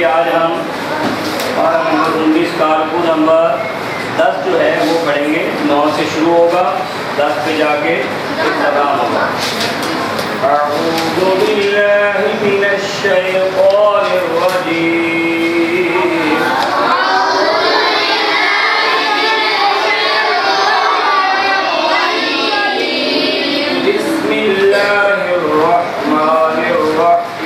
लिए आज हम पारा नंबर 19 कारकू नंबर 10 जो है वो पढ़ेंगे। 9 से शुरू होगा, 10 पे जाके इख्तिताम होगा। अऊज़ु बिल्लाहि मिनश शैतानिर रजीम। बिस्मिल्लाहिर रहमानिर रहीम।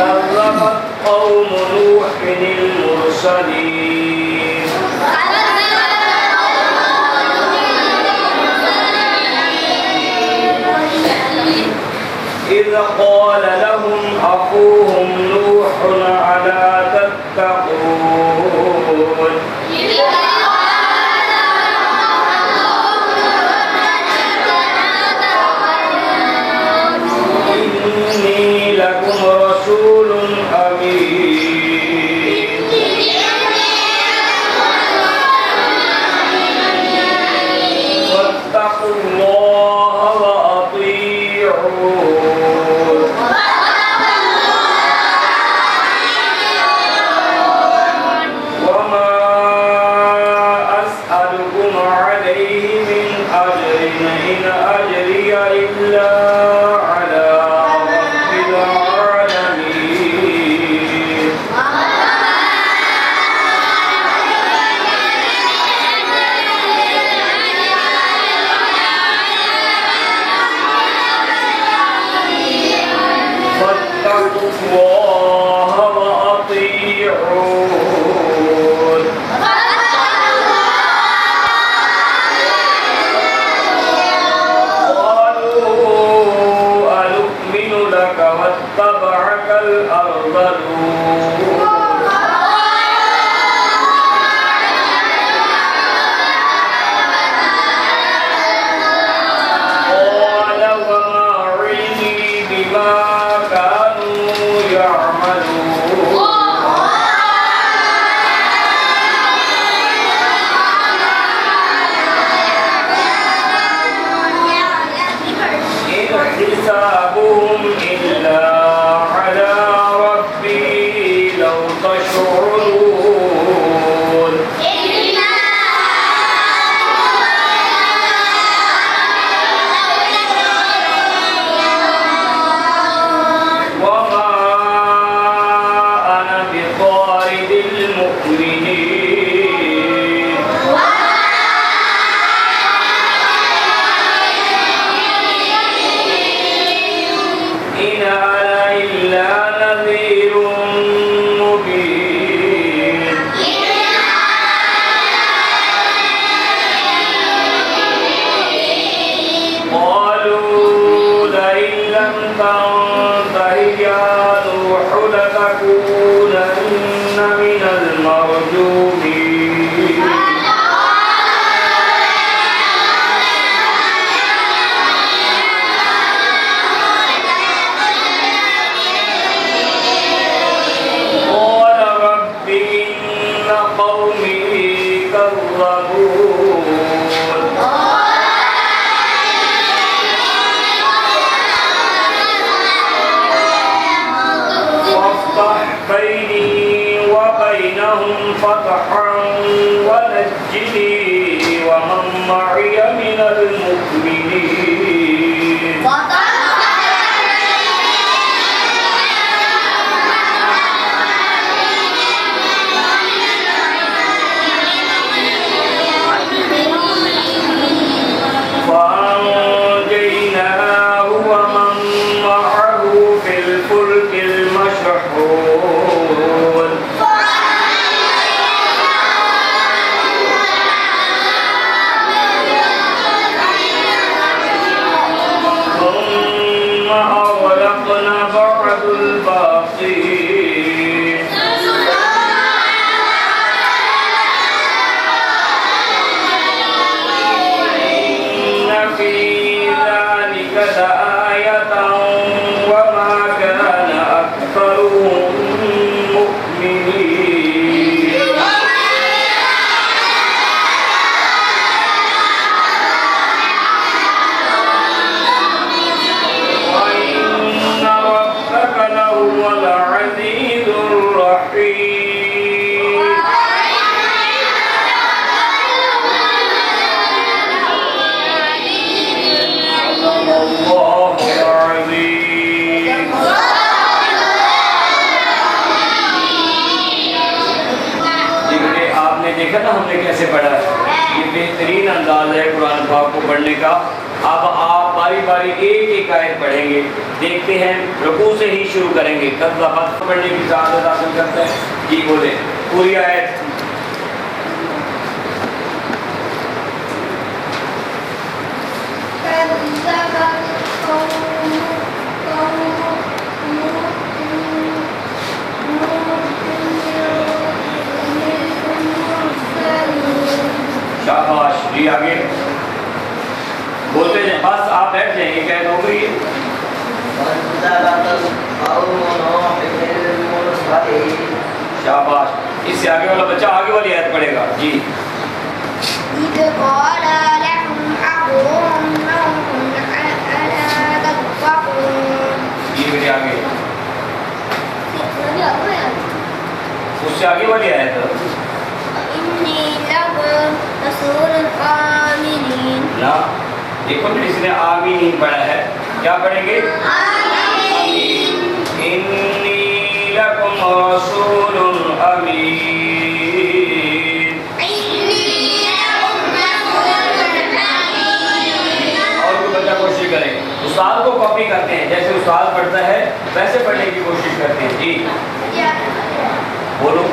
कज़्ज़बत क़ौमु नूहिल मुरसलीन। إذ قال لهم أخوهم نوح ألا تتقون إني لكم رسول أمين واتقوا الله وأطيعون وما أسألكم عليه من أجر إن أجري إلا على رب العالمين فاتقوا الله وأطيعون واتبعك الأرذلون قال وما علمي بما كانوا يعملون إن حسابهم إلا على ربي لو تشعرون وما أنا بطارد المؤمنين إن أنا إلا نذير مبين قالوا لئن لم تنته يا نوح لتكونن من المرجومين قال رب إن قومي كذبون وافتح بيني وبينهم فتحا ونجني ومن معي من المؤمنين فأنجيناه ومن معه في الفلك المشحون ثم أغرقنا بعد الباقين إن في ذلك لآية وما كان أكثرهم مؤمنين कैसे पढ़ा है। ये बेहतरीन अंदाज है कुरान पाक को पढ़ने का। अब आप बारी बारी एक एक आयत पढ़ेंगे। देखते हैं, रुकू से ही शुरू करेंगे। कज़्ज़बत पढ़ने की इजाज़त हासिल करते हैं। जी बोले पूरी आयत। शाबाश जी, आगे बोलते जाए, बस आप बैठ जाएंगे, कैद हो गई है। शाबाश, इससे आगे वाला बच्चा आगे वाली आयत पढ़ेगा जी। ये मेरे आगे उससे आगे वाली आयत ना। देखो फिर इसने आमीन नहीं पढ़ा है, क्या पढ़ेंगे? इन्नी लकुम रसूलुन अमीन। और कोई बच्चा कोशिश करे, उस्ताद को कॉपी करते हैं, जैसे उस्ताद पढ़ता है वैसे पढ़ने की कोशिश करते हैं जी। बोलो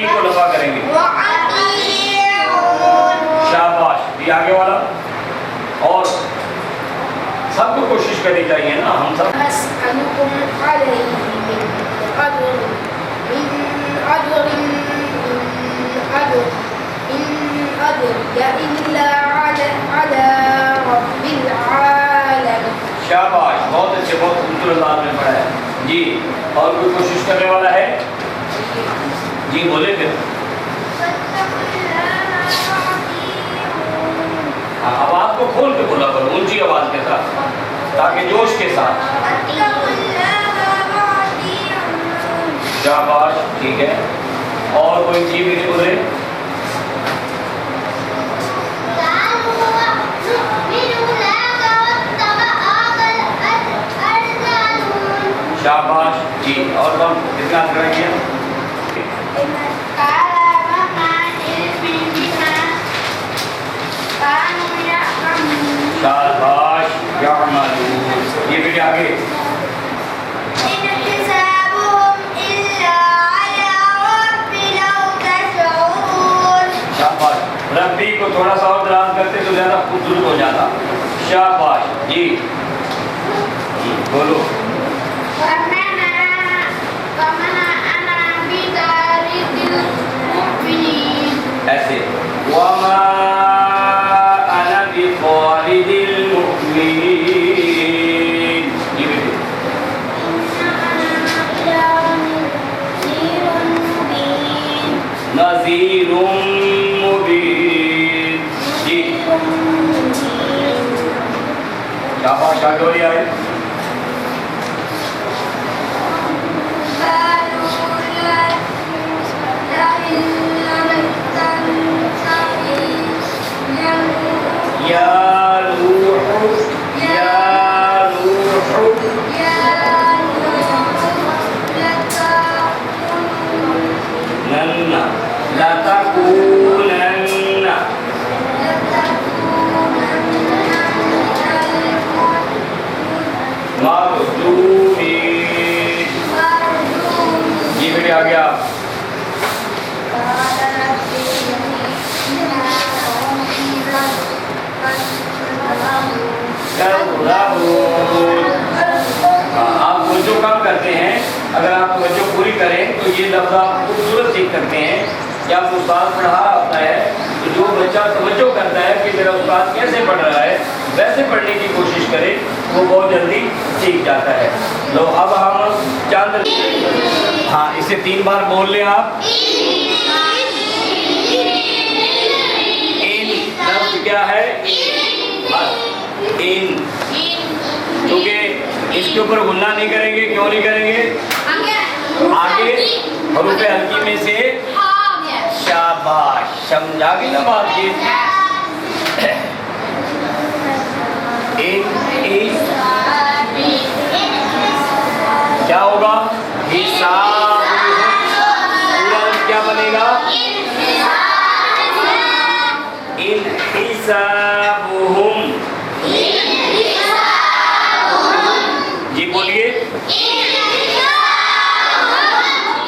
को लंबा करेंगे। शाबाश, ये आगे वाला। और सबको कोशिश करनी चाहिए ना, हम सब। शाबाश, बहुत अच्छे, बहुत खूबसूरत अंदाज में पढ़ा है जी। और कोई कोशिश करने वाला है जी? बोले फिर। हाँ, आवाज को खोल के बोला करो, ऊंची आवाज के साथ, ताकि जोश के साथ। शाबाश, ठीक है। और कोई चीज भी नहीं बोले। शाबाश जी। और कौन कितना करेंगे? शाबाश, ये भी आगे। शाबाश, रब्बी को थोड़ा सा और दराज करते तो ज्यादा खूबसूरत हो जाता। शाबाश जी, बोलो। ऐसे वमा अना बितारिदिल मुमिनीन। ये भी नज़ीरुम मुबीन जी। शाबाश, आगे वाली आए। आ गया। आप जो काम करते हैं, अगर आप तवज्जो पूरी करें तो ये लफ्ज़ आप खूबसूरत सीख सकते हैं। या आपको उस्ताद पढ़ा रहा होता है तो जो बच्चा तवज्जो करता है कि मेरा उस्ताद कैसे पढ़ रहा है वैसे पढ़ने की कोशिश करे, वो बहुत जल्दी सीख जाता है। लो अब हम चंद, हाँ इसे 3 बार बोल लें आप। इन लफ्ज़ क्या है? बस इन, क्योंकि इसके ऊपर गुन्ना नहीं करेंगे। क्यों नहीं करेंगे? आगे हरूफ हल्की में से शाबाश, समझा गई ना बात की। इन क्या होगा? हिसाबुहुम। पूरा क्या बनेगा? इनहिसाबुहुम। जी बोलिए,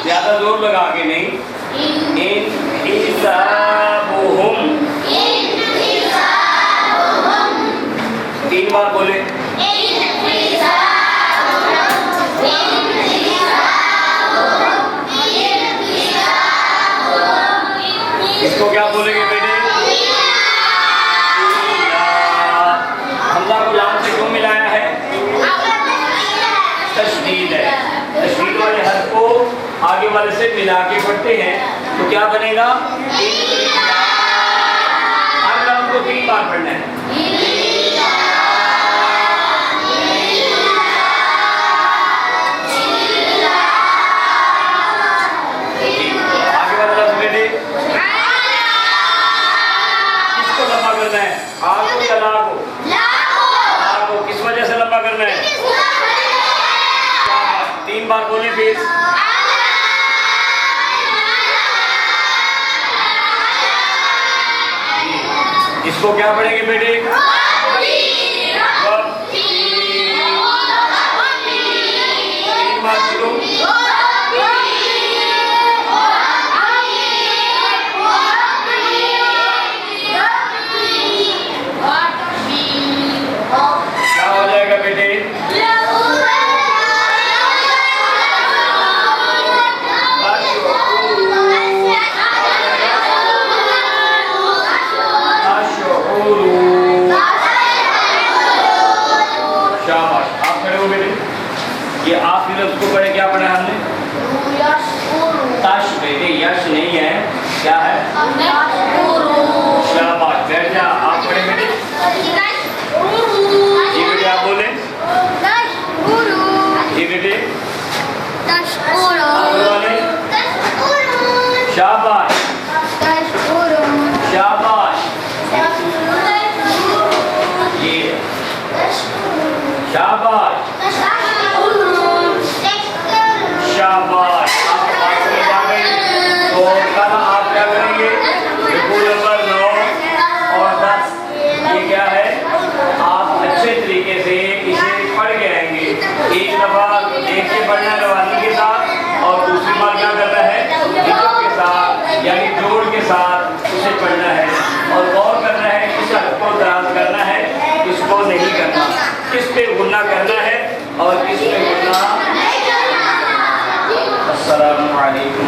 ज्यादा जोर लगा के नहीं। इनहिसाबुहुम। 3 बार बोले। इसको क्या बोलेंगे बेटे? हमजा को लाम से क्यों मिलाया है? तशदीद है। तशदीद वाले हर्फ को आगे वाले से मिला के पढ़ते हैं तो क्या बनेगा? हर लफ्ज़ को 3 बार पढ़ना है। आगे वाला लफ्ज़ बेटे किसको लंबा करना है? आपको या ला को? आपको किस वजह से लंबा करना है? 3 बार बोले फिर। इसको क्या पढ़ेंगे बेटे? 3 बार शुरू। क्या हो जाएगा बेटे? शाबाश, आप खड़े हो बेटे। ये आखिरी लफ्ज़ को पढ़े, क्या पढ़ा हमने? तश बेटे, यश नहीं है, क्या है? शाबाश, बैठ जा। आप पढ़े बेटे। जी बेटे आप बोले। जी बेटे शाबाश शाबाश। ये शाबाश शाबाश। आप बात समझ आ गई। तो कल आप क्या करेंगे? रुकू नंबर 9 और 10 ये क्या है? आप अच्छे तरीके से इसे पढ़ के आएंगे। एक दफा देख के पढ़ना है रवानी के साथ, और दूसरी बार क्या करना है? हिजब के साथ यानी जोड़ के साथ उसे पढ़ना है, और गौर करना है किस हर्फ को दराज करना है, किसको नहीं करना, किस पे गुन्ना करना है और किस पे गुन्ना। अस्सलामु अलैकुम।